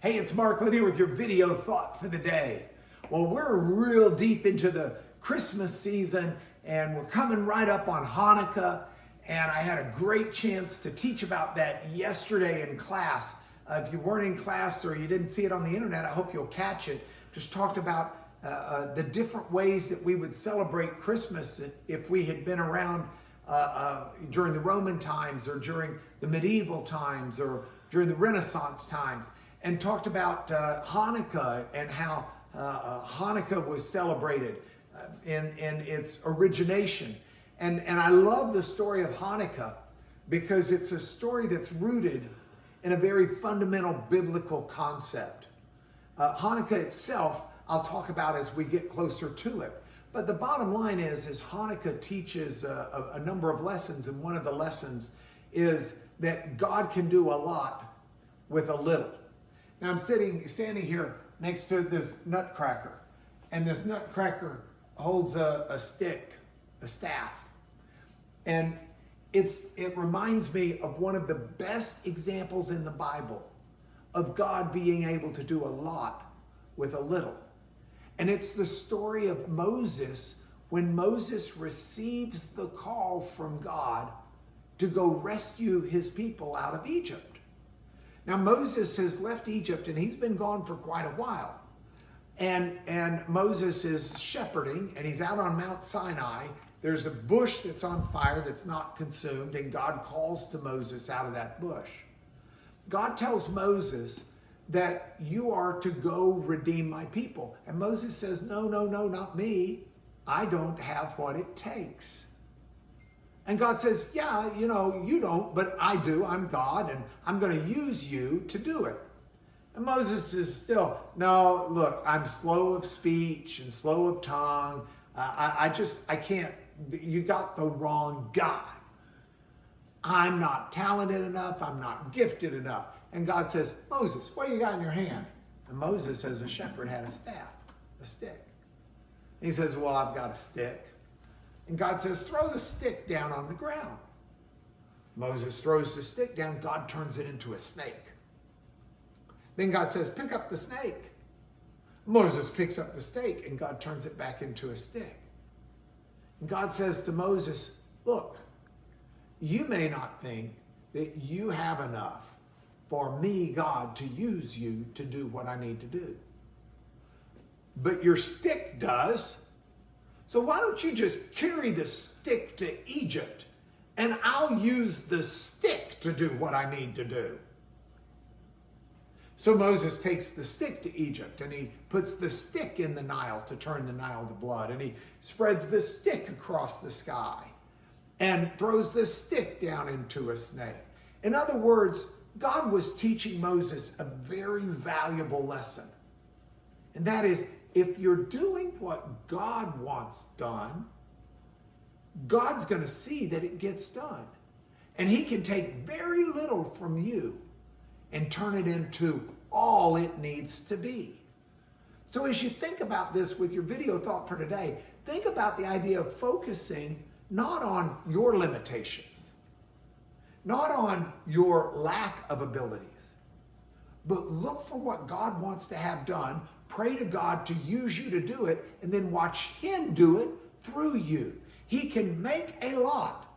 Hey, it's Mark Lanier with your video thought for the day. Well, we're real deep into the Christmas season and we're coming right up on Hanukkah, and I had a great chance to teach about that yesterday in class. If you weren't in class or you didn't see it on the internet, I hope you'll catch it. Just talked about the different ways that we would celebrate Christmas if we had been around during the Roman times or during the medieval times or during the Renaissance times, and talked about Hanukkah and how Hanukkah was celebrated in its origination. And I love the story of Hanukkah because it's a story that's rooted in a very fundamental biblical concept. Hanukkah itself, I'll talk about as we get closer to it. But the bottom line is Hanukkah teaches a number of lessons, and one of the lessons is that God can do a lot with a little. Now I'm standing here next to this nutcracker, and this nutcracker holds a stick, a staff. And it reminds me of one of the best examples in the Bible of God being able to do a lot with a little. And it's the story of Moses, when Moses receives the call from God to go rescue his people out of Egypt. Now Moses has left Egypt and he's been gone for quite a while. And Moses is shepherding and he's out on Mount Sinai. There's a bush that's on fire that's not consumed, and God calls to Moses out of that bush. God tells Moses that you are to go redeem my people. And Moses says, no, not me. I don't have what it takes. And God says, yeah, you don't, but I do. I'm God, and I'm going to use you to do it. And Moses is still, no, look, I'm slow of speech and slow of tongue. I can't, you got the wrong guy. I'm not talented enough. I'm not gifted enough. And God says, Moses, what do you got in your hand? And Moses, as a shepherd, had a staff, a stick. And he says, well, I've got a stick. And God says, throw the stick down on the ground. Moses throws the stick down. God turns it into a snake. Then God says, pick up the snake. Moses picks up the snake, and God turns it back into a stick. And God says to Moses, look, you may not think that you have enough for me, God, to use you to do what I need to do. But your stick does. So why don't you just carry the stick to Egypt, and I'll use the stick to do what I need to do. So Moses takes the stick to Egypt, and he puts the stick in the Nile to turn the Nile to blood, and he spreads the stick across the sky and throws the stick down into a snake. In other words, God was teaching Moses a very valuable lesson. And that is, if you're doing what God wants done, God's going to see that it gets done. And he can take very little from you and turn it into all it needs to be. So as you think about this with your video thought for today, think about the idea of focusing not on your limitations, not on your lack of abilities, but look for what God wants to have done. Pray to God to use you to do it, and then watch him do it through you. He can make a lot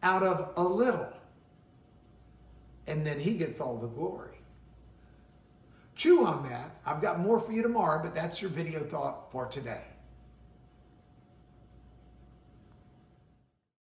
out of a little, and then he gets all the glory. Chew on that. I've got more for you tomorrow, but that's your video thought for today.